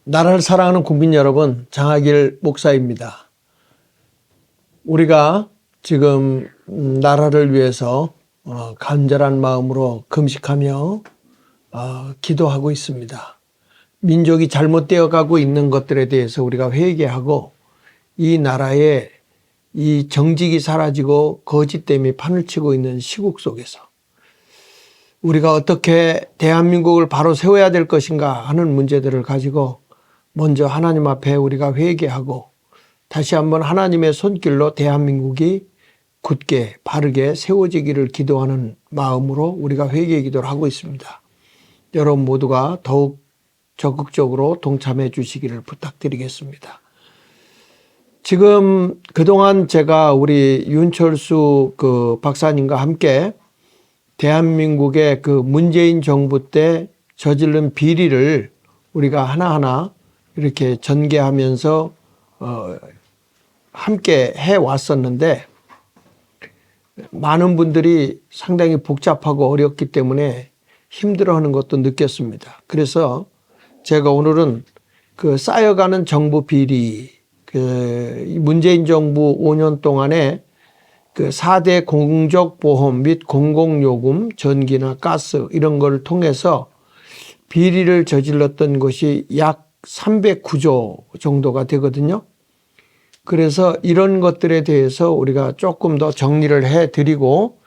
나라를 사랑하는 국민 여러분, 장하길 목사입니다. 우리가 지금 나라를 위해서 간절한 마음으로 금식하며 기도하고 있습니다. 민족이 잘못되어 가고 있는 것들에 대해서 우리가 회개하고 이 나라에 이 정직이 사라지고 거짓됨이 판을 치고 있는 시국 속에서 우리가 어떻게 대한민국을 바로 세워야 될 것인가 하는 문제들을 가지고 먼저 하나님 앞에 우리가 회개하고 다시 한번 하나님의 손길로 대한민국이 굳게 바르게 세워지기를 기도하는 마음으로 우리가 회개 기도를 하고 있습니다. 여러분 모두가 더욱 적극적으로 동참해 주시기를 부탁드리겠습니다. 지금 그동안 제가 우리 윤철수 박사님과 함께 대한민국의 문재인 정부 때 저지른 비리를 우리가 하나하나 이렇게 전개하면서 함께 해왔었는데 많은 분들이 상당히 복잡하고 어렵기 때문에 힘들어하는 것도 느꼈습니다. 그래서 제가 오늘은 쌓여가는 정부 비리, 문재인 정부 5년 동안에 4대 공적보험 및 공공요금, 전기나 가스 이런 걸 통해서 비리를 저질렀던 것이 약 309조 정도가 되거든요. 그래서 이런 것들에 대해서 우리가 조금 더 정리를 해드리고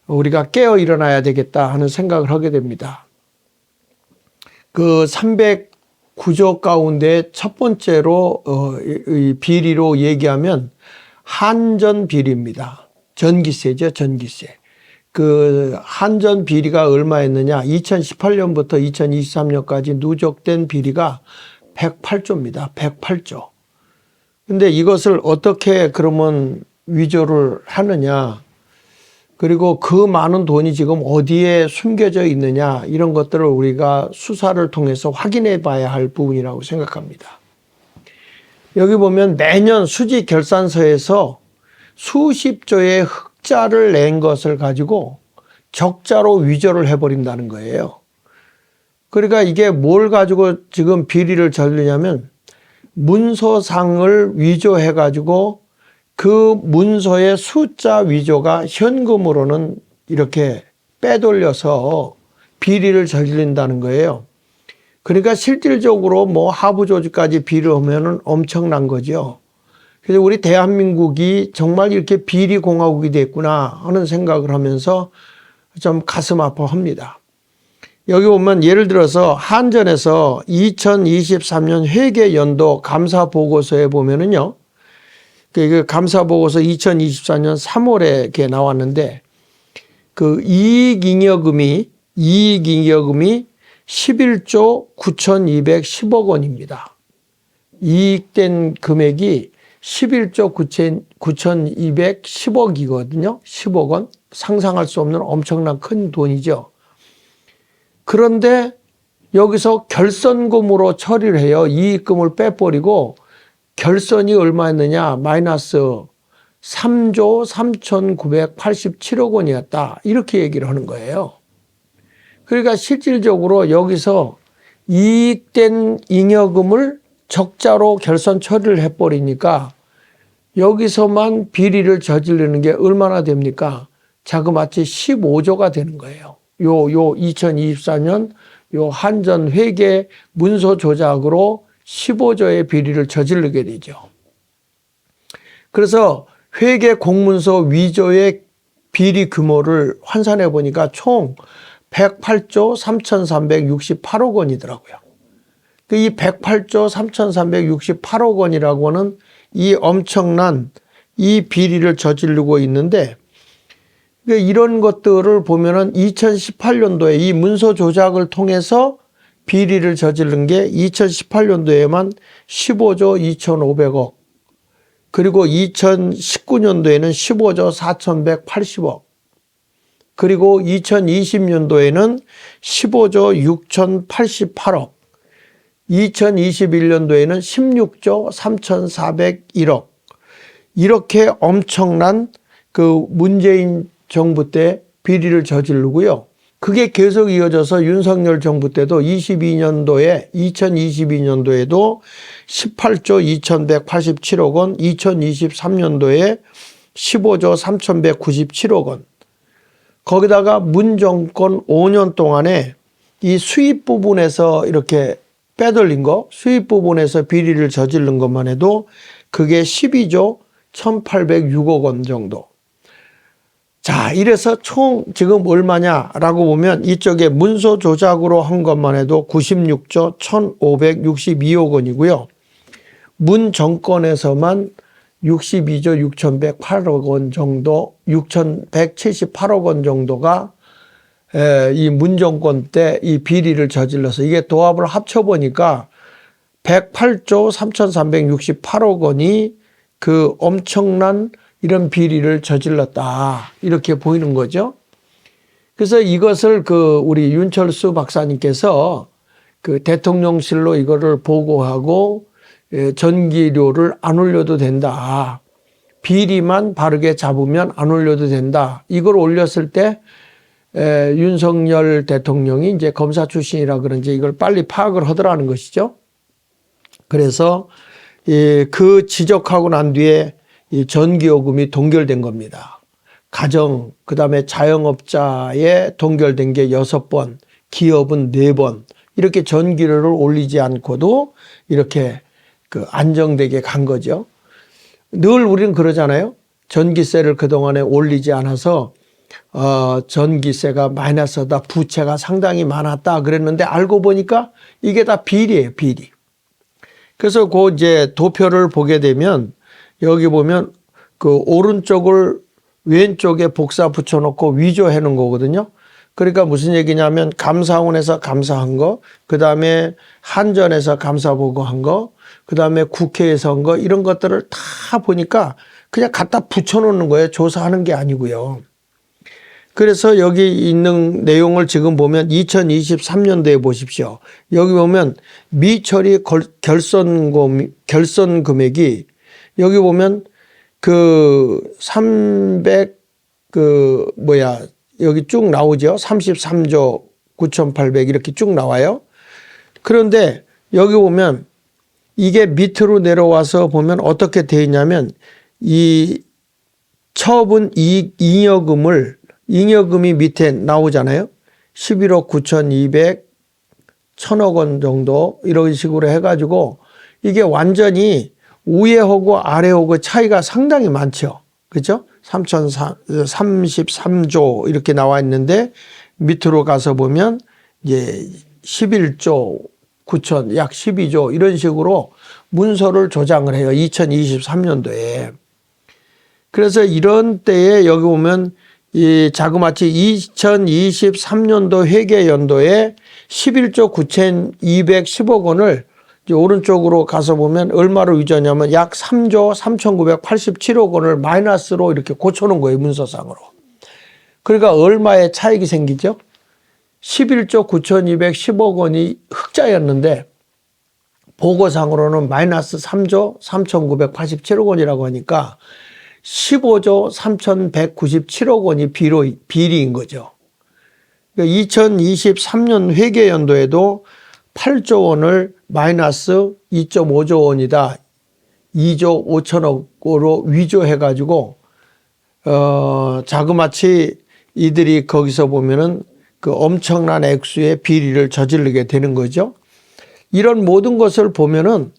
우리가 깨어 일어나야 되겠다 하는 생각을 하게 됩니다. 309조 가운데 첫 번째로 이 비리로 얘기하면 한전 비리입니다. 전기세죠, 전기세. 한전 비리가 얼마였느냐? 2018년부터 2023년까지 누적된 비리가 108조입니다. 108조. 근데 이것을 어떻게 그러면 위조를 하느냐? 그리고 그 많은 돈이 지금 어디에 숨겨져 있느냐? 이런 것들을 우리가 수사를 통해서 확인해 봐야 할 부분이라고 생각합니다. 여기 보면 매년 수지 결산서에서 수십조의 흑자를 낸 것을 가지고 적자로 위조를 해버린다는 거예요. 그러니까 이게 뭘 가지고 지금 비리를 저지르냐면 문서상을 위조해 가지고 그 문서의 숫자 위조가 현금으로는 이렇게 빼돌려서 비리를 저지른다는 거예요. 그러니까 실질적으로 하부 조직까지 비리하면은 엄청난 거죠. 그래서 우리 대한민국이 정말 이렇게 비리 공화국이 됐구나 하는 생각을 하면서 좀 가슴 아파합니다. 여기 보면 예를 들어서 한전에서 2023년 회계 연도 감사 보고서에 보면은요, 그 감사 보고서 2024년 3월에 이렇게 나왔는데 이익잉여금이 11조 9,210억 원입니다. 이익된 금액이 11조 9,210억이거든요. 10억 원. 상상할 수 없는 엄청난 큰 돈이죠. 그런데 여기서 결선금으로 처리를 해요. 이익금을 빼버리고 결선이 얼마였느냐? 마이너스 3조 3,987억 원이었다. 이렇게 얘기를 하는 거예요. 그러니까 실질적으로 여기서 이익된 잉여금을 적자로 결선 처리를 해버리니까 여기서만 비리를 저지르는 게 얼마나 됩니까? 자그마치 15조가 되는 거예요. 요 2024년 요 한전 회계 문서 조작으로 15조의 비리를 저지르게 되죠. 그래서 회계 공문서 위조의 비리 규모를 환산해 보니까 총 108조 3,368억 원이더라고요. 이 108조 3,368억 원이라고 하는 이 엄청난 이 비리를 저지르고 있는데 이런 것들을 보면은 2018년도에 이 문서 조작을 통해서 비리를 저지른 게 2018년도에만 15조 2,500억, 그리고 2019년도에는 15조 4,180억, 그리고 2020년도에는 15조 6,088억, 2021년도에는 16조 3,401억, 이렇게 엄청난 문재인 정부 때 비리를 저지르고요. 그게 계속 이어져서 윤석열 정부 때도 2022년도에도 18조 2187억 원, 2023년도에 15조 3197억 원. 거기다가 문 정권 5년 동안에 이 수입 부분에서 이렇게 빼돌린 거, 수입 부분에서 비리를 저지른 것만 해도 그게 12조 1806억 원 정도. 자, 이래서 총 지금 얼마냐라고 보면 이쪽에 문서 조작으로 한 것만 해도 96조 1562억 원이고요. 문 정권에서만 62조 6108억 원 정도, 6178억 원 정도가 이 문정권 때 이 비리를 저질러서 이게 도합을 합쳐보니까 108조 3368억 원이 그 엄청난 이런 비리를 저질렀다. 이렇게 보이는 거죠. 그래서 이것을 우리 윤철수 박사님께서 대통령실로 이거를 보고하고 전기료를 안 올려도 된다. 비리만 바르게 잡으면 안 올려도 된다. 이걸 올렸을 때 윤석열 대통령이 이제 검사 출신이라 그런지 이걸 빨리 파악을 하더라는 것이죠. 그래서 그 지적하고 난 뒤에 이 전기요금이 동결된 겁니다. 가정, 그 다음에 자영업자에 동결된 게 6번, 기업은 4번, 이렇게 전기료를 올리지 않고도 이렇게 안정되게 간 거죠. 늘 우리는 그러잖아요. 전기세를 그동안에 올리지 않아서, 전기세가 마이너스다, 부채가 상당히 많았다 그랬는데 알고 보니까 이게 다 비리예요, 비리. 그래서 이제 도표를 보게 되면 여기 보면 오른쪽을 왼쪽에 복사 붙여놓고 위조해 놓은 거거든요. 그러니까 무슨 얘기냐면 감사원에서 감사한 거, 그 다음에 한전에서 감사 보고한 거, 그 다음에 국회에서 한 거, 이런 것들을 다 보니까 그냥 갖다 붙여놓는 거예요. 조사하는 게 아니고요. 그래서 여기 있는 내용을 지금 보면 2023년도에 보십시오. 여기 보면 미처리 결선 금액이 여기 보면 300 여기 쭉 나오죠. 33조 9,800 이렇게 쭉 나와요. 그런데 여기 보면 이게 밑으로 내려와서 보면 어떻게 되어 있냐면 이 처분 잉여금이 밑에 나오잖아요. 11억 9,200, 1,000억 원 정도 이런 식으로 해가지고 이게 완전히 위에하고 아래하고 차이가 상당히 많죠. 그렇죠? 33조 이렇게 나와 있는데 밑으로 가서 보면 이제 11조 9천, 약 12조 이런 식으로 문서를 조장을 해요. 2023년도에. 그래서 이런 때에 여기 보면 이 자그마치 2023년도 회계연도에 11조 9,210억 원을 오른쪽으로 가서 보면 얼마로 위조냐면 약 3조 3,987억 원을 마이너스로 이렇게 고쳐놓은 거예요. 문서상으로. 그러니까 얼마의 차익이 생기죠? 11조 9,210억 원이 흑자였는데 보고상으로는 마이너스 3조 3,987억 원이라고 하니까 15조 3,197억 원이 비리인 거죠. 2023년 회계연도에도 8조 원을 마이너스 2.5조 원이다. 2조 5천억으로 위조해가지고, 자그마치 이들이 거기서 보면은 엄청난 액수의 비리를 저지르게 되는 거죠. 이런 모든 것을 보면은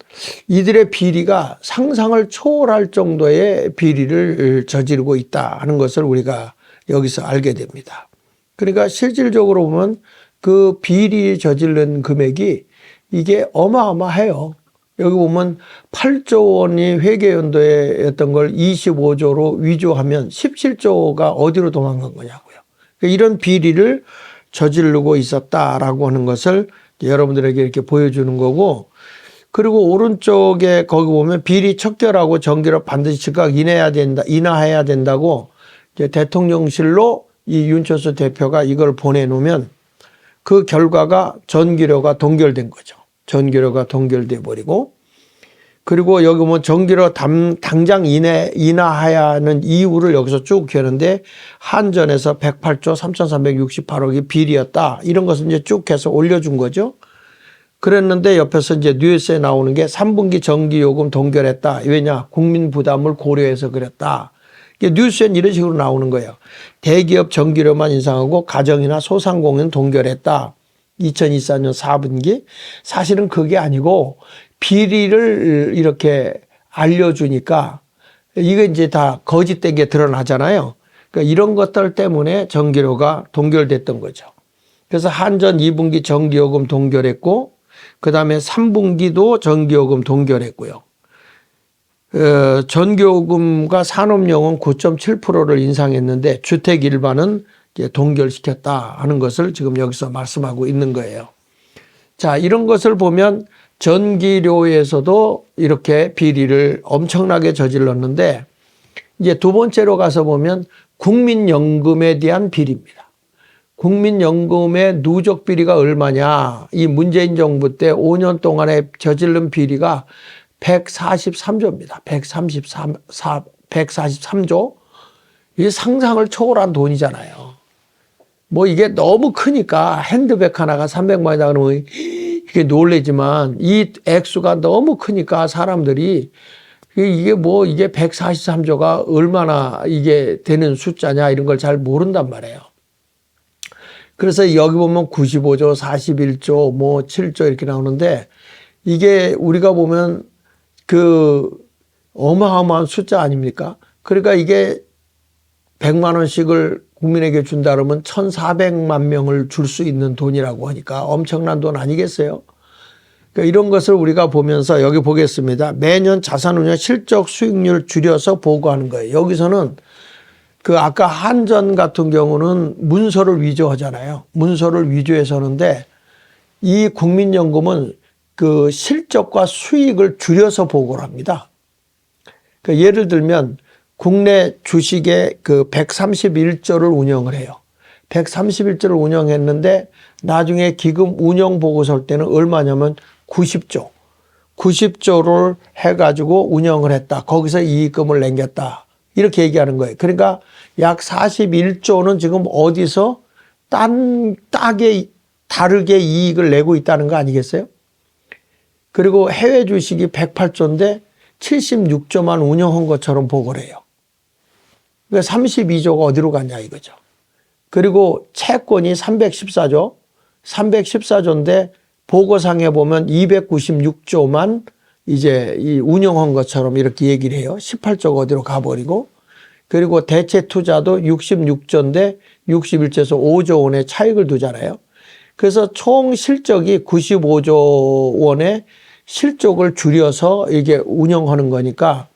이들의 비리가 상상을 초월할 정도의 비리를 저지르고 있다 하는 것을 우리가 여기서 알게 됩니다. 그러니까 실질적으로 보면 그 비리 저지른 금액이 이게 어마어마해요. 여기 보면 8조 원이 회계연도에 했던 걸 25조로 위조하면 17조가 어디로 도망간 거냐고요. 그러니까 이런 비리를 저지르고 있었다라고 하는 것을 여러분들에게 이렇게 보여주는 거고, 그리고 오른쪽에 거기 보면 비리 척결하고 전기료 반드시 즉각 인하해야 된다고 이제 대통령실로 이 윤철수 대표가 이걸 보내놓으면 그 결과가 전기료가 동결된 거죠. 전기료가 동결돼 버리고, 그리고 여기 뭐 전기료 당장 인하하야는 이유를 여기서 쭉 기하는데 한전에서 108조 3,368억이 비리였다. 이런 것을 이제 쭉 해서 올려준 거죠. 그랬는데 옆에서 이제 뉴스에 나오는 게 3분기 전기요금 동결했다. 왜냐? 국민 부담을 고려해서 그랬다. 뉴스엔 이런 식으로 나오는 거예요. 대기업 전기료만 인상하고 가정이나 소상공인 동결했다. 2024년 4분기. 사실은 그게 아니고 비리를 이렇게 알려주니까 이게 이제 다 거짓된 게 드러나잖아요. 그러니까 이런 것들 때문에 전기료가 동결됐던 거죠. 그래서 한전 2분기 전기요금 동결했고 그 다음에 3분기도 전기요금 동결했고요. 전기요금과 산업용은 9.7%를 인상했는데 주택 일반은 이제 동결시켰다 하는 것을 지금 여기서 말씀하고 있는 거예요. 자, 이런 것을 보면 전기료에서도 이렇게 비리를 엄청나게 저질렀는데 이제 두 번째로 가서 보면 국민연금에 대한 비리입니다. 국민연금의 누적 비리가 얼마냐. 이 문재인 정부 때 5년 동안에 저지른 비리가 143조입니다. 143조. 이게 상상을 초월한 돈이잖아요. 뭐 이게 너무 크니까 핸드백 하나가 300만 원이다 그러면 이게 놀래지만 이 액수가 너무 크니까 사람들이 이게 뭐 이게 143조가 얼마나 이게 되는 숫자냐 이런 걸 잘 모른단 말이에요. 그래서 여기 보면 95조, 41조, 뭐 7조 이렇게 나오는데 이게 우리가 보면 그 어마어마한 숫자 아닙니까? 그러니까 이게 100만 원씩을 국민에게 준다 그러면 1,400만 명을 줄 수 있는 돈이라고 하니까 엄청난 돈 아니겠어요? 그러니까 이런 것을 우리가 보면서 여기 보겠습니다. 매년 자산운용 실적 수익률 줄여서 보고하는 거예요. 여기서는 그 아까 한전 같은 경우는 문서를 위조하잖아요. 문서를 위조해서 하는데 이 국민연금은 그 실적과 수익을 줄여서 보고를 합니다. 그러니까 예를 들면 국내 주식에 그 131조를 운영을 해요. 131조를 운영했는데 나중에 기금 운영 보고서 때는 얼마냐면 90조. 90조를 해가지고 운영을 했다. 거기서 이익금을 남겼다. 이렇게 얘기하는 거예요. 그러니까 약 41조는 지금 어디서 다르게 이익을 내고 있다는 거 아니겠어요? 그리고 해외 주식이 108조인데 76조만 운영한 것처럼 보고를 해요. 그러니까 32조가 어디로 갔냐 이거죠. 그리고 채권이 314조, 314조인데 보고상에 보면 296조만 이제 이 운영한 것처럼 이렇게 얘기를 해요. 18조가 어디로 가버리고. 그리고 대체 투자도 66조인데 61조에서 5조 원의 차익을 두잖아요. 그래서 총 실적이 95조 원의 실적을 줄여서 이게 운영하는 거니까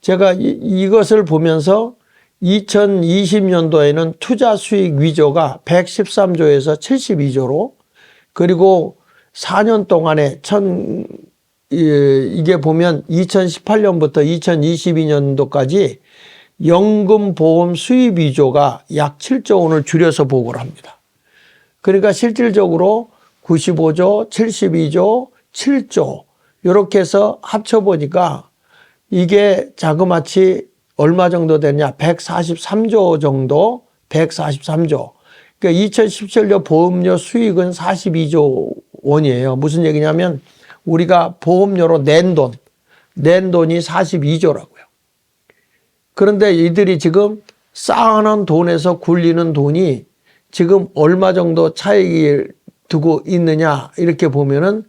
제가 이것을 보면서 2020년도에는 투자 수익 위조가 113조에서 72조로 그리고 4년 동안에 이게 보면 2018년부터 2022년도까지 연금보험 수입 위조가 약 7조 원을 줄여서 보고를 합니다. 그러니까 실질적으로 95조, 72조, 7조 이렇게 해서 합쳐보니까 이게 자그마치 얼마 정도 되냐? 143조 정도, 143조. 그러니까 2017년 보험료 수익은 42조 원이에요. 무슨 얘기냐면 우리가 보험료로 낸 돈이 42조라고요. 그런데 이들이 지금 쌓아놓은 돈에서 굴리는 돈이 지금 얼마 정도 차익을 두고 있느냐 이렇게 보면은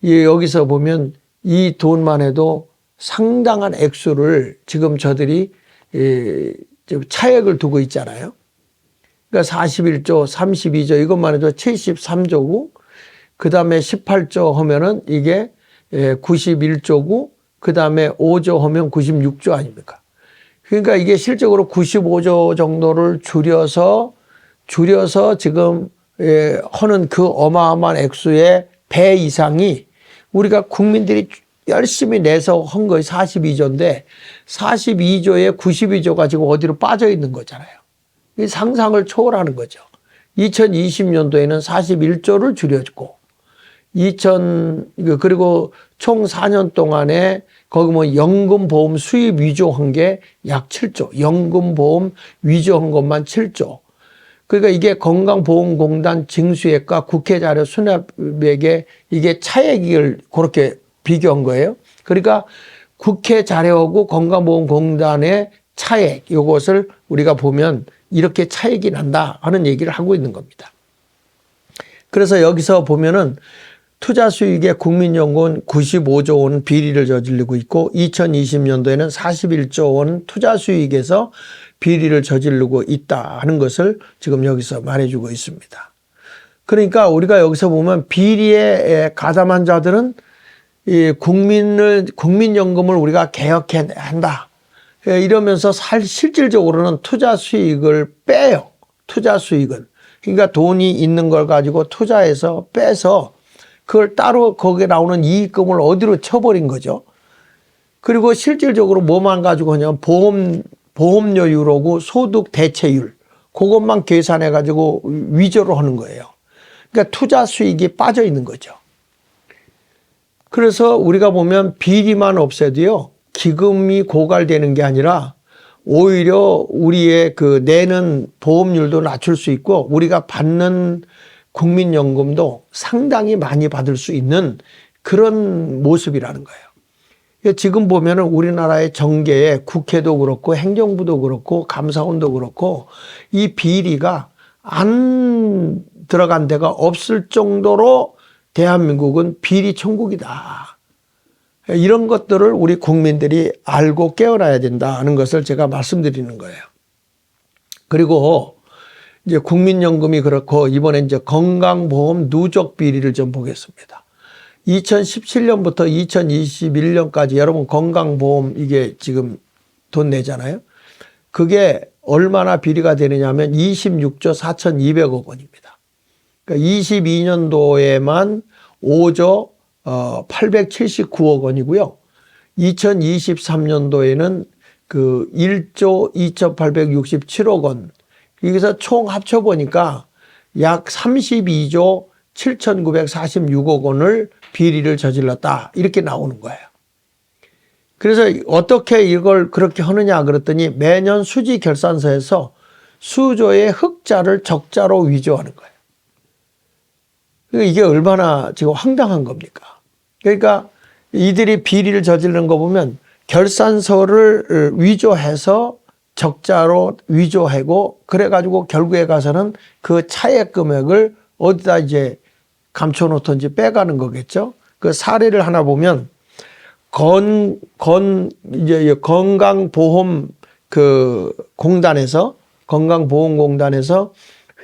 여기서 보면 이 돈만 해도 상당한 액수를 지금 저들이 차액을 두고 있잖아요. 그러니까 41조, 32조 이것만 해도 73조고 그 다음에 18조 하면은 이게 91조고 그 다음에 5조 하면 96조 아닙니까? 그러니까 이게 실적으로 95조 정도를 줄여서 지금 하는 그 어마어마한 액수의 배 이상이 우리가 국민들이 열심히 내서 한 거에 42조인데 42조에 92조가 지금 어디로 빠져 있는 거잖아요. 이 상상을 초월하는 거죠. 2020년도에는 41조를 줄였고 그리고 총 4년 동안에 거기 뭐 연금보험 수입 위조한 게 약 7조, 연금보험 위조한 것만 7조. 그러니까 이게 건강보험공단 징수액과 국회 자료 수납액에 이게 차액을 그렇게 비교한 거예요. 그러니까 국회 자료하고 건강보험공단의 차액, 이것을 우리가 보면 이렇게 차액이 난다 하는 얘기를 하고 있는 겁니다. 그래서 여기서 보면은 투자 수익의 국민연금은 95조 원 비리를 저지르고 있고 2020년도에는 41조 원 투자 수익에서 비리를 저지르고 있다 하는 것을 지금 여기서 말해주고 있습니다. 그러니까 우리가 여기서 보면 비리에 가담한 자들은 이 국민연금을 우리가 개혁해야 한다. 이러면서 실질적으로는 투자 수익을 빼요. 투자 수익은. 그러니까 돈이 있는 걸 가지고 투자해서 빼서 그걸 따로 거기에 나오는 이익금을 어디로 쳐버린 거죠. 그리고 실질적으로 뭐만 가지고 하냐면 보험료율하고 소득 대체율 그것만 계산해 가지고 위조를 하는 거예요. 그러니까 투자 수익이 빠져 있는 거죠. 그래서 우리가 보면 비리만 없애도요, 기금이 고갈되는 게 아니라 오히려 우리의 그 내는 보험료도 낮출 수 있고 우리가 받는 국민연금도 상당히 많이 받을 수 있는 그런 모습이라는 거예요. 지금 보면은 우리나라의 정계에 국회도 그렇고 행정부도 그렇고 감사원도 그렇고 이 비리가 안 들어간 데가 없을 정도로 대한민국은 비리 천국이다. 이런 것들을 우리 국민들이 알고 깨어나야 된다는 것을 제가 말씀드리는 거예요. 그리고 이제 국민연금이 그렇고 이번에 이제 건강보험 누적 비리를 좀 보겠습니다. 2017년부터 2021년까지 여러분 건강보험 이게 지금 돈 내잖아요. 그게 얼마나 비리가 되느냐면 26조 4,200억 원입니다. 그러니까 22년도에만 5조 879억 원이고요. 2023년도에는 그 1조 2,867억 원. 여기서 총 합쳐보니까 약 32조 7,946억 원을 비리를 저질렀다. 이렇게 나오는 거예요. 그래서 어떻게 이걸 그렇게 하느냐 그랬더니 매년 수지 결산서에서 수조의 흑자를 적자로 위조하는 거예요. 그러니까 이게 얼마나 지금 황당한 겁니까? 그러니까 이들이 비리를 저지르는 거 보면 결산서를 위조해서 적자로 위조하고 그래가지고 결국에 가서는 그 차액 금액을 어디다 이제 감춰놓든지 빼가는 거겠죠. 그 사례를 하나 보면 이제 건강보험 건강보험공단에서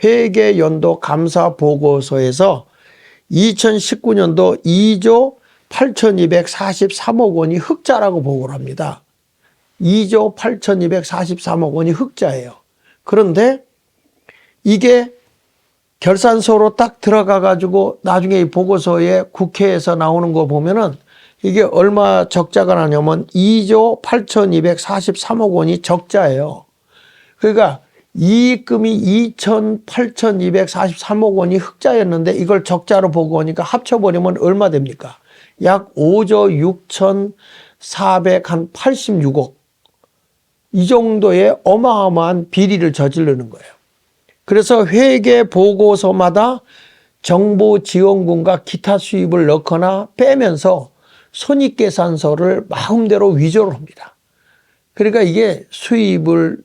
회계 연도 감사 보고서에서 2019년도 2조 8,243억 원이 흑자라고 보고를 합니다. 2조 8,243억 원이 흑자예요. 그런데 이게 결산서로 딱 들어가 가지고 나중에 이 보고서에 국회에서 나오는 거 보면은 이게 얼마 적자가 나냐면 2조 8,243억 원이 적자예요. 그러니까 이익금이 8,243억 원이 흑자였는데 이걸 적자로 보고 오니까 합쳐버리면 얼마 됩니까? 약 5조 6,486억. 이 정도의 어마어마한 비리를 저지르는 거예요. 그래서 회계 보고서마다 정보지원금과 기타 수입을 넣거나 빼면서 손익계산서를 마음대로 위조를 합니다. 그러니까 이게 수입을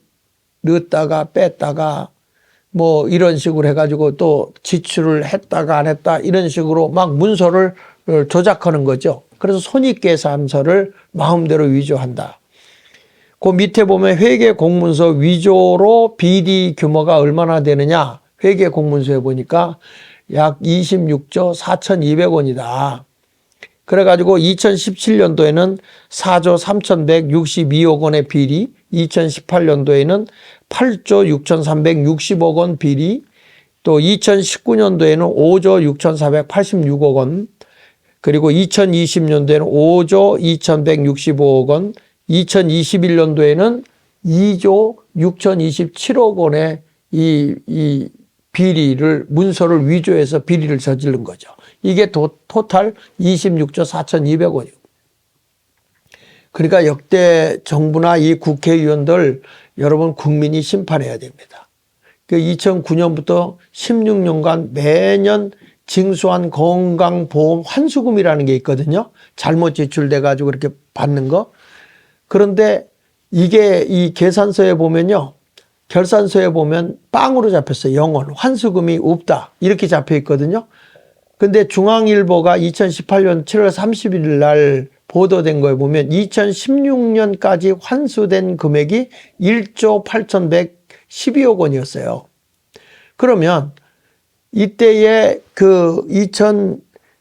넣었다가 뺐다가 뭐 이런 식으로 해가지고 또 지출을 했다가 안 했다 이런 식으로 막 문서를 조작하는 거죠. 그래서 손익계산서를 마음대로 위조한다. 그 밑에 보면 회계공문서 위조로 비리 규모가 얼마나 되느냐. 회계공문서에 보니까 약 26조 4,200원이다. 그래가지고 2017년도에는 4조 3,162억 원의 비리, 2018년도에는 8조 6,360억 원 비리, 또 2019년도에는 5조 6,486억 원, 그리고 2020년도에는 5조 2,165억 원, 2021년도에는 2조 6,027억 원의 이 비리를, 문서를 위조해서 비리를 저지른 거죠. 이게 토탈 26조 4,200원이고. 그러니까 역대 정부나 이 국회의원들 여러분 국민이 심판해야 됩니다. 그 2009년부터 16년간 매년 징수한 건강보험 환수금이라는 게 있거든요. 잘못 지출돼 가지고 그렇게 받는 거. 그런데 이게 이 계산서에 보면요. 결산서에 보면 빵으로 잡혔어요. 0원. 환수금이 없다. 이렇게 잡혀 있거든요. 근데 중앙일보가 2018년 7월 31일 날 보도된 거에 보면 2016년까지 환수된 금액이 1조 8,112억 원이었어요. 그러면 이때에 그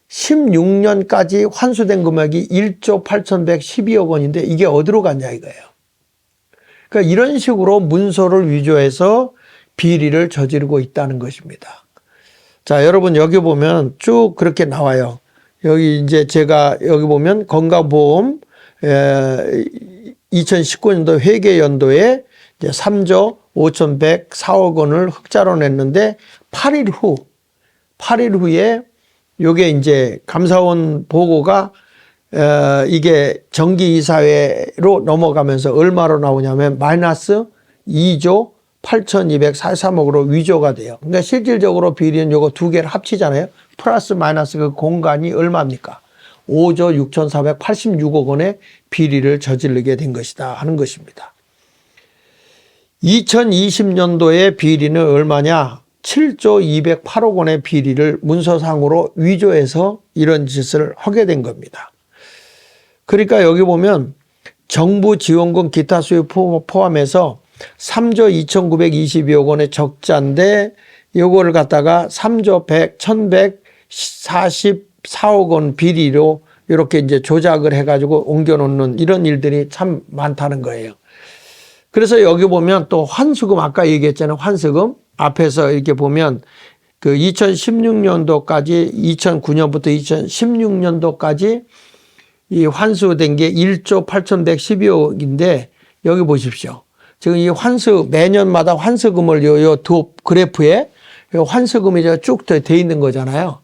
2016년까지 환수된 금액이 1조 8,112억 원인데 이게 어디로 갔냐 이거예요. 그러니까 이런 식으로 문서를 위조해서 비리를 저지르고 있다는 것입니다. 자, 여러분 여기 보면 쭉 그렇게 나와요. 여기 이제 제가 여기 보면 건강보험 2019년도 회계연도에 이제 3조 5,104억 원을 흑자로 냈는데 8일 후에 요게 이제 감사원 보고가 이게 정기이사회로 넘어가면서 얼마로 나오냐면 마이너스 2조 8,243억으로 위조가 돼요. 그러니까 실질적으로 비리는 요거 두 개를 합치잖아요. 플러스 마이너스 그 공간이 얼마입니까? 5조 6,486억 원의 비리를 저지르게 된 것이다 하는 것입니다. 2020년도에 비리는 얼마냐? 7조 208억 원의 비리를 문서상으로 위조해서 이런 짓을 하게 된 겁니다. 그러니까 여기 보면 정부 지원금 기타 수입 포함해서 3조 2,922억 원의 적자인데 요거를 갖다가 3조 1,144억 원 비리로 이렇게 이제 조작을 해가지고 옮겨놓는 이런 일들이 참 많다는 거예요. 그래서 여기 보면 또 환수금 아까 얘기했잖아요. 환수금 앞에서 이렇게 보면 그 2016년도까지 2009년부터 2016년도까지 이 환수된 게 1조 8,112억인데 여기 보십시오. 지금 이 환수 매년마다 환수금을 요 두 그래프에 요 환수금이 쭉 돼 있는 거잖아요.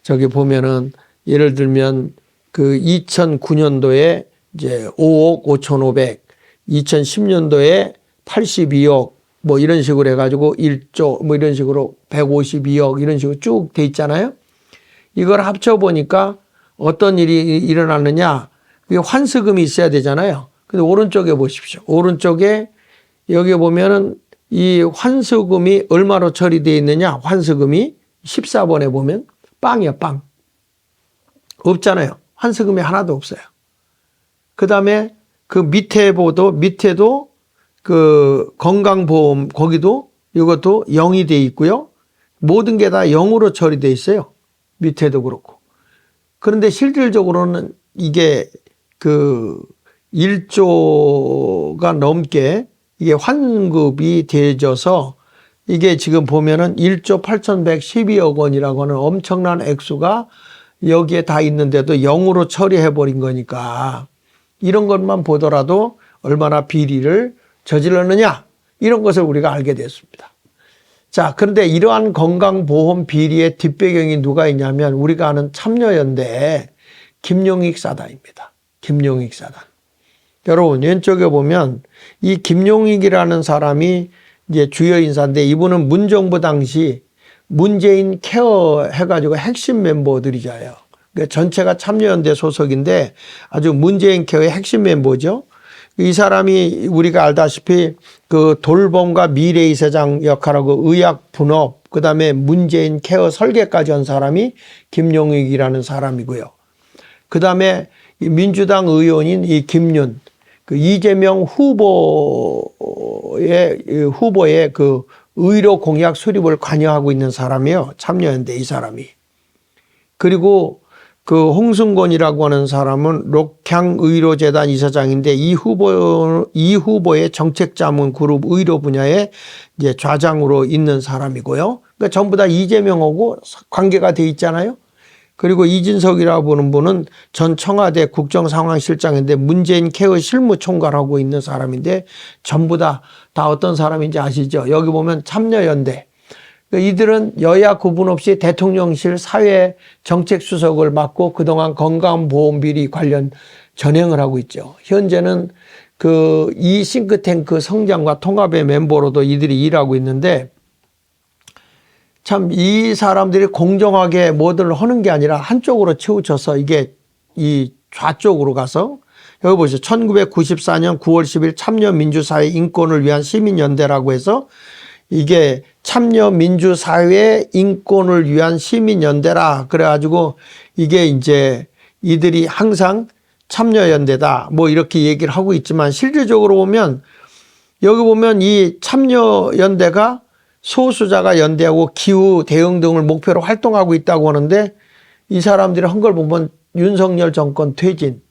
저기 보면은 예를 들면 그 2009년도에 이제 5억 5,500, 2010년도에 82억 뭐 이런 식으로 해가지고 1조 뭐 이런 식으로 152억 이런 식으로 쭉 돼 있잖아요. 이걸 합쳐 보니까 어떤 일이 일어나느냐? 그게 환수금이 있어야 되잖아요. 근데 오른쪽에 보십시오. 오른쪽에 여기 보면은 이 환수금이 얼마로 처리되어 있느냐? 환수금이 14번에 보면 빵이야, 빵. 없잖아요. 환수금이 하나도 없어요. 그 다음에 그 밑에도 그 건강보험 거기도 이것도 0이 돼 있고요. 모든 게 다 0으로 처리되어 있어요. 밑에도 그렇고. 그런데 실질적으로는 이게 그 1조가 넘게 이게 환급이 되어져서 이게 지금 보면은 1조 8,112억 원이라고 하는 엄청난 액수가 여기에 다 있는데도 0으로 처리해 버린 거니까 이런 것만 보더라도 얼마나 비리를 저질렀느냐 이런 것을 우리가 알게 됐습니다. 자, 그런데 이러한 건강보험 비리의 뒷배경이 누가 있냐면 우리가 아는 참여연대 김용익 사단입니다. 김용익 사단. 여러분 왼쪽에 보면 이 김용익이라는 사람이 이제 주요 인사인데 이분은 문정부 당시 문재인 케어 해가지고 핵심 멤버들이잖아요. 그러니까 전체가 참여연대 소속인데 아주 문재인 케어의 핵심 멤버죠. 이 사람이 우리가 알다시피 그 돌봄과 미래이사장 역할하고 의학 분업, 그 다음에 문재인 케어 설계까지 한 사람이 김용익이라는 사람이고요. 그 다음에 민주당 의원인 이 김윤, 그 이재명 후보의 그 의료 공약 수립을 관여하고 있는 사람이에요. 참여연대 이 사람이. 그리고 그 홍승권이라고 하는 사람은 록향의료재단 이사장인데 이 후보의 정책자문 그룹 의료 분야에 이제 좌장으로 있는 사람이고요. 그러니까 전부 다 이재명하고 관계가 돼 있잖아요. 그리고 이진석이라고 하는 분은 전 청와대 국정상황실장인데 문재인 케어 실무총괄하고 있는 사람인데 전부 다 어떤 사람인지 아시죠? 여기 보면 참여연대. 이들은 여야 구분 없이 대통령실 사회정책수석을 맡고 그동안 건강보험비리 관련 전행을 하고 있죠. 현재는 이 싱크탱크 성장과 통합의 멤버로도 이들이 일하고 있는데, 참 이 사람들이 공정하게 뭐든 하는 게 아니라 한쪽으로 치우쳐서 이게 이 좌쪽으로 가서, 여기 보시죠. 1994년 9월 10일 참여민주사회 인권을 위한 시민연대라고 해서 이게 참여민주사회 인권을 위한 시민연대라 그래가지고 이게 이제 이들이 항상 참여연대다 뭐 이렇게 얘기를 하고 있지만, 실질적으로 보면 여기 보면 이 참여연대가 소수자가 연대하고 기후 대응 등을 목표로 활동하고 있다고 하는데, 이 사람들이 한 걸 보면 윤석열 정권 퇴진,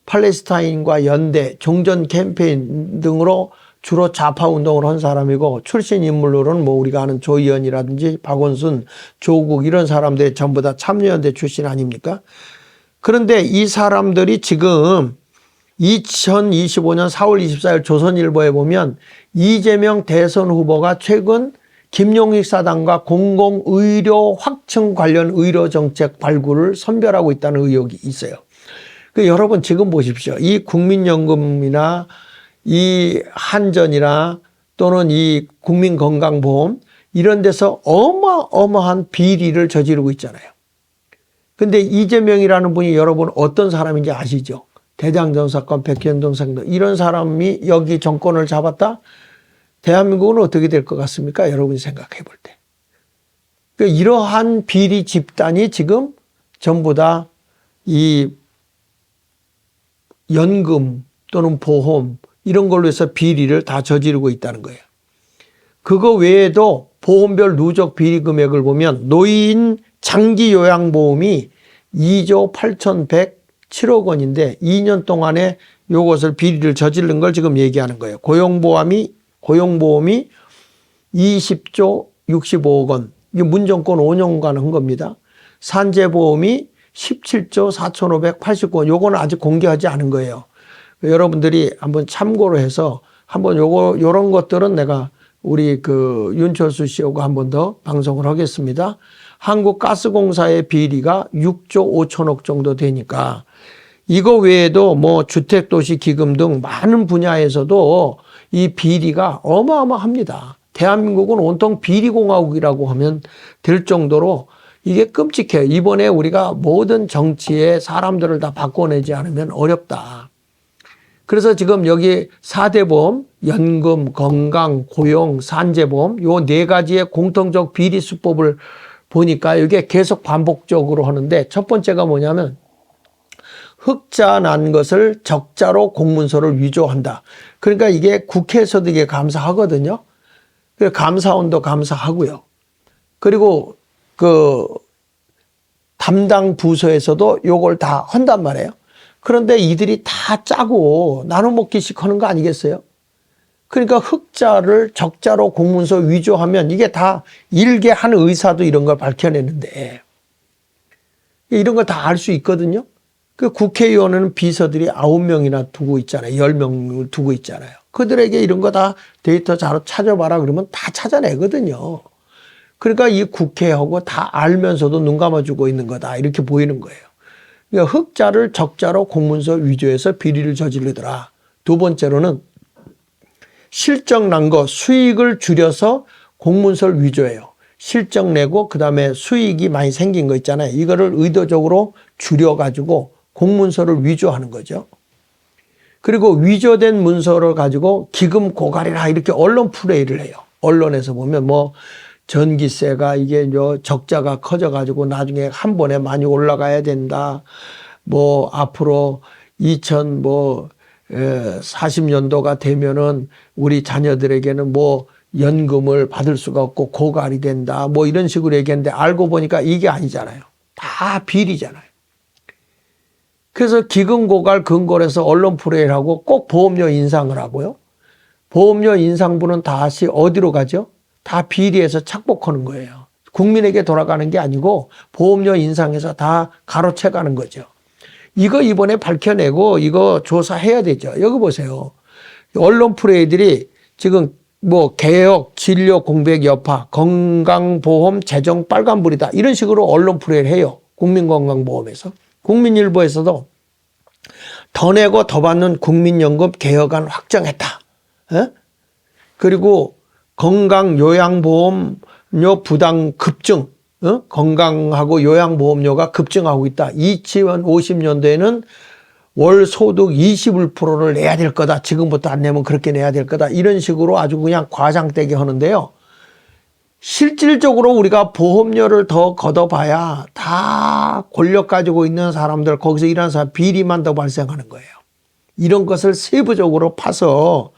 팔레스타인과 연대, 종전 캠페인 등으로 주로 좌파 운동을 한 사람이고, 출신 인물로는 뭐 우리가 아는 조희연이라든지 박원순, 조국 이런 사람들이 전부 다 참여연대 출신 아닙니까? 그런데 이 사람들이 지금 2025년 4월 24일 조선일보에 보면 이재명 대선 후보가 최근 김용익 사단과 공공의료 확충 관련 의료 정책 발굴을 선별하고 있다는 의혹이 있어요. 여러분 지금 보십시오. 이 국민연금이나 이 한전이나 또는 이 국민건강보험 이런 데서 어마어마한 비리를 저지르고 있잖아요. 근데 이재명이라는 분이 여러분 어떤 사람인지 아시죠? 대장동 사건, 백현동 사건 이런 사람이 여기 정권을 잡았다? 대한민국은 어떻게 될 것 같습니까? 여러분이 생각해 볼 때. 이러한 비리 집단이 지금 전부 다 이 연금 또는 보험 이런 걸로 해서 비리를 다 저지르고 있다는 거예요. 그거 외에도 보험별 누적 비리 금액을 보면 노인 장기 요양보험이 2조 8,107억 원인데 2년 동안에 요것을 비리를 저지른 걸 지금 얘기하는 거예요. 고용보험이 20조 65억 원. 이게 문정권 5년간 한 겁니다. 산재보험이 17조 4,589원. 요거는 아직 공개하지 않은 거예요. 여러분들이 한번 참고로 해서 한번 요런 것들은 내가 우리 윤철수 씨하고 한 번 더 방송을 하겠습니다. 한국가스공사의 비리가 6조 5천억 정도 되니까 이거 외에도 뭐 주택도시기금 등 많은 분야에서도 이 비리가 어마어마합니다. 대한민국은 온통 비리공화국이라고 하면 될 정도로 이게 끔찍해요. 이번에 우리가 모든 정치에 사람들을 다 바꿔내지 않으면 어렵다. 그래서 지금 여기 4대 보험, 연금, 건강, 고용, 산재보험 요 4가지의 공통적 비리 수법을 보니까 이게 계속 반복적으로 하는데, 첫 번째가 뭐냐면 흑자 난 것을 적자로 공문서를 위조한다. 그러니까 이게 국회에서도 이게 감사하거든요. 감사원도 감사하고요. 그리고 담당 부서에서도 요걸 다 한단 말이에요. 그런데 이들이 다 짜고 나눠 먹기식 하는 거 아니겠어요? 그러니까 흑자를 적자로 공문서 위조하면 이게 다 일개 한 의사도 이런 걸 밝혀내는데, 이런 거 다 알 수 있거든요. 국회의원은 비서들이 9명이나 두고 있잖아요. 10명을 두고 있잖아요. 그들에게 이런 거 다 데이터 자료 찾아봐라 그러면 다 찾아내거든요. 그러니까 이 국회하고 다 알면서도 눈 감아주고 있는 거다 이렇게 보이는 거예요. 그러니까 흑자를 적자로 공문서 위조해서 비리를 저지르더라. 두 번째로는 실적 난 거 수익을 줄여서 공문서를 위조해요. 실적 내고 그다음에 수익이 많이 생긴 거 있잖아요. 이거를 의도적으로 줄여가지고 공문서를 위조하는 거죠. 그리고 위조된 문서를 가지고 기금 고갈이라 이렇게 언론 플레이를 해요. 언론에서 보면 뭐 전기세가 이게 적자가 커져가지고 나중에 한 번에 많이 올라가야 된다. 뭐 앞으로 40년도가 되면은 우리 자녀들에게는 뭐 연금을 받을 수가 없고 고갈이 된다. 뭐 이런 식으로 얘기했는데 알고 보니까 이게 아니잖아요. 다 비리잖아요. 그래서 기금 고갈 근거에서 언론 플레이를 하고 꼭 보험료 인상을 하고요. 보험료 인상분은 다시 어디로 가죠? 다 비리해서 착복하는 거예요. 국민에게 돌아가는 게 아니고 보험료 인상해서 다 가로채 가는 거죠. 이거 이번에 밝혀내고 이거 조사해야 되죠. 여기 보세요. 언론 플레이들이 지금 뭐 개혁, 진료, 공백, 여파, 건강보험, 재정 빨간불이다. 이런 식으로 언론 프레이를 해요. 국민건강보험에서. 국민일보에서도 더 내고 더 받는 국민연금 개혁안 확정했다. 에? 그리고 건강요양보험료 부담 급증, 건강하고 요양보험료가 급증하고 있다. 2050년도에는 월 소득 21%를 내야 될 거다. 지금부터 안 내면 그렇게 내야 될 거다. 이런 식으로 아주 그냥 과장되게 하는데요. 실질적으로 우리가 보험료를 더 걷어봐야 다 권력 가지고 있는 사람들, 거기서 일하는 사람 비리만 더 발생하는 거예요. 이런 것을 세부적으로 파서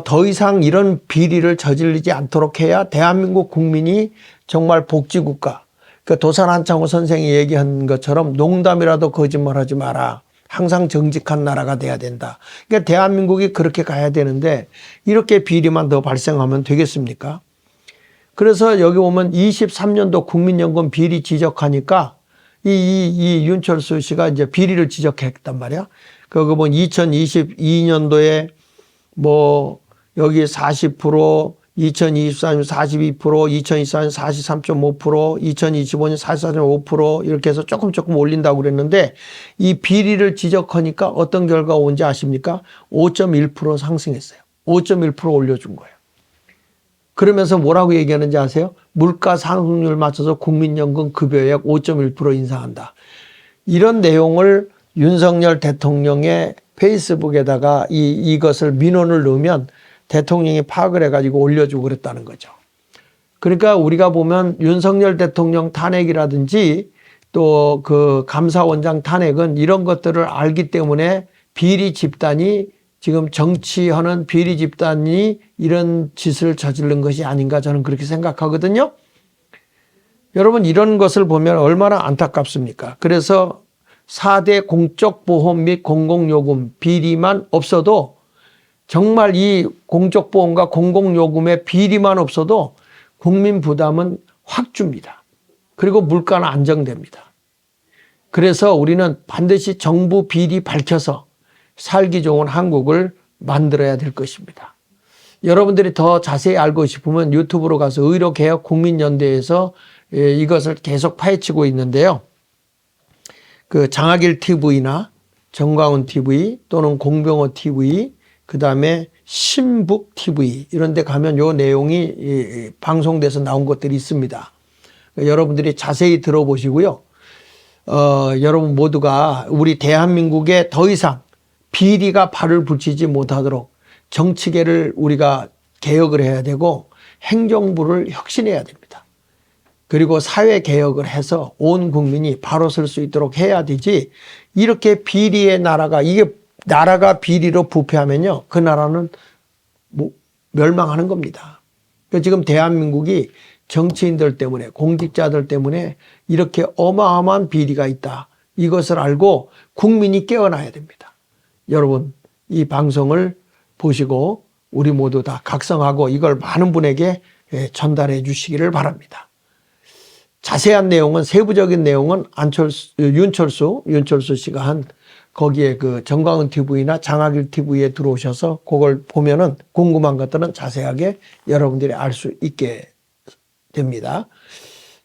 더 이상 이런 비리를 저지르지 않도록 해야 대한민국 국민이 정말 복지국가, 그 도산 한창호 선생이 얘기한 것처럼 농담이라도 거짓말하지 마라. 항상 정직한 나라가 돼야 된다. 그러니까 대한민국이 그렇게 가야 되는데 이렇게 비리만 더 발생하면 되겠습니까? 그래서 여기 보면 23년도 국민연금 비리 지적하니까 이 윤철수 씨가 이제 비리를 지적했단 말이야. 거기 보면 2022년도에 뭐 여기 40%, 2024년 42%, 2024년 43.5%, 2025년 44.5% 이렇게 해서 조금 올린다고 그랬는데 이 비리를 지적하니까 어떤 결과가 온지 아십니까? 5.1% 상승했어요. 5.1% 올려준 거예요. 그러면서 뭐라고 얘기하는지 아세요? 물가 상승률 맞춰서 국민연금 급여액 5.1% 인상한다. 이런 내용을 윤석열 대통령의 페이스북에다가 이것을 민원을 넣으면 대통령이 파악을 해가지고 올려주고 그랬다는 거죠. 그러니까 우리가 보면 윤석열 대통령 탄핵이라든지 또 그 감사원장 탄핵은 이런 것들을 알기 때문에 비리 집단이 지금 정치하는 비리 집단이 이런 짓을 저지른 것이 아닌가 저는 그렇게 생각하거든요. 여러분 이런 것을 보면 얼마나 안타깝습니까? 그래서 4대 공적보험 및 공공요금 비리만 없어도 정말 이 공적보험과 공공요금의 비리만 없어도 국민 부담은 확 줍니다. 그리고 물가는 안정됩니다. 그래서 우리는 반드시 정부 비리 밝혀서 살기 좋은 한국을 만들어야 될 것입니다. 여러분들이 더 자세히 알고 싶으면 유튜브로 가서 의료개혁 국민연대에서 이것을 계속 파헤치고 있는데요. 그 장학일 TV나 정광훈 TV 또는 공병호 TV 그 다음에 신북 TV 이런 데 가면 요 내용이 방송돼서 나온 것들이 있습니다. 여러분들이 자세히 들어보시고요. 여러분 모두가 우리 대한민국에 더 이상 비리가 발을 붙이지 못하도록 정치계를 우리가 개혁을 해야 되고 행정부를 혁신해야 됩니다. 그리고 사회개혁을 해서 온 국민이 바로 설 수 있도록 해야 되지 이렇게 비리의 나라가 이게 나라가 비리로 부패하면요. 그 나라는 뭐 멸망하는 겁니다. 그러니까 지금 대한민국이 정치인들 때문에 공직자들 때문에 이렇게 어마어마한 비리가 있다. 이것을 알고 국민이 깨어나야 됩니다. 여러분 이 방송을 보시고 우리 모두 다 각성하고 이걸 많은 분에게 전달해 주시기를 바랍니다. 자세한 내용은 세부적인 내용은 윤철수 씨가 한 거기에 그 정광훈 TV나 장학일 TV에 들어오셔서 그걸 보면은 궁금한 것들은 자세하게 여러분들이 알 수 있게 됩니다.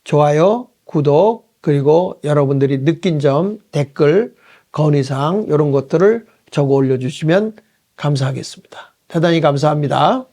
좋아요, 구독, 그리고 여러분들이 느낀 점, 댓글, 건의사항 이런 것들을 적어 올려주시면 감사하겠습니다. 대단히 감사합니다.